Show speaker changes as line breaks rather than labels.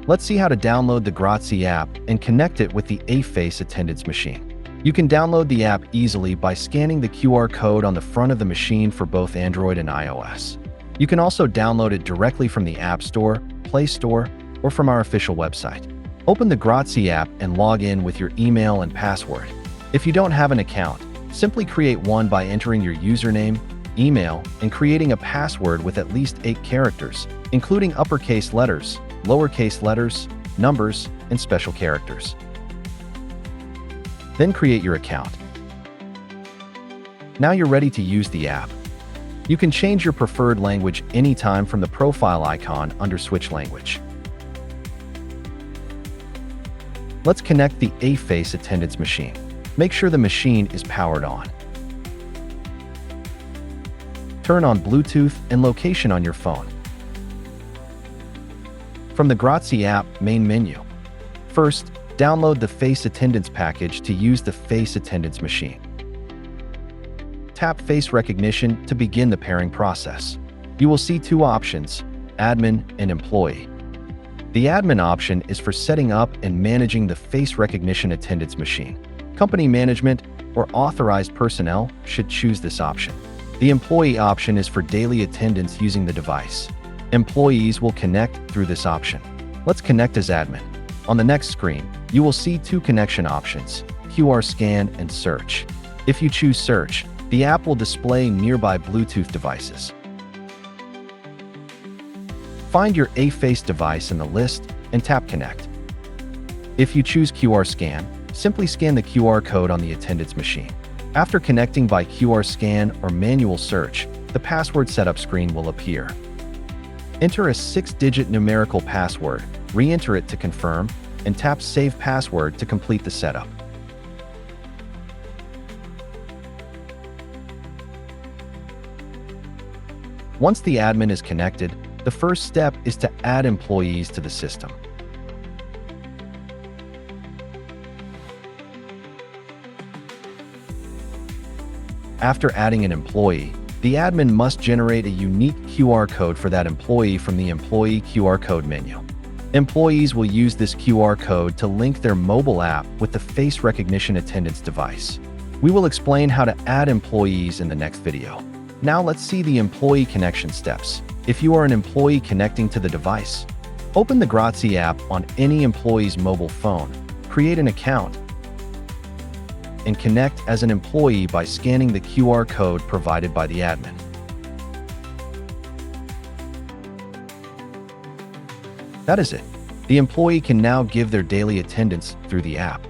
Let's see how to download the Grozziie app and connect it with the eFace attendance machine. You can download the app easily by scanning the QR code on the front of the machine for both Android and iOS. You can also download it directly from the App Store, Play Store, or from our official website. Open the Grozziie app and log in with your email and password. If you don't have an account, simply create one by entering your username, email, and creating a password with at least 8 characters, including uppercase letters, lowercase letters, numbers, and special characters. Then create your account. Now you're ready to use the app. You can change your preferred language anytime from the profile icon under Switch Language. Let's connect the eFace attendance machine. Make sure the machine is powered on. Turn on Bluetooth and location on your phone. From the Grozziie app main menu, first, download the Face Attendance package to use the Face Attendance machine. Tap Face Recognition to begin the pairing process. You will see 2 options, Admin and Employee. The Admin option is for setting up and managing the Face Recognition attendance machine. Company management or authorized personnel should choose this option. The Employee option is for daily attendance using the device. Employees will connect through this option. Let's connect as admin. On the next screen, you will see 2 connection options, QR scan and search. If you choose search, the app will display nearby Bluetooth devices. Find your eFace device in the list and tap Connect. If you choose QR scan, simply scan the QR code on the attendance machine. After connecting by QR scan or manual search, the password setup screen will appear. Enter a 6-digit numerical password, re-enter it to confirm, and tap Save Password to complete the setup. Once the admin is connected, the first step is to add employees to the system. After adding an employee, the admin must generate a unique QR code for that employee from the Employee QR code menu. Employees will use this QR code to link their mobile app with the face recognition attendance device. We will explain how to add employees in the next video. Now let's see the employee connection steps. If you are an employee connecting to the device, open the Grozziie app on any employee's mobile phone, create an account, and connect as an employee by scanning the QR code provided by the admin. That is it. The employee can now give their daily attendance through the app.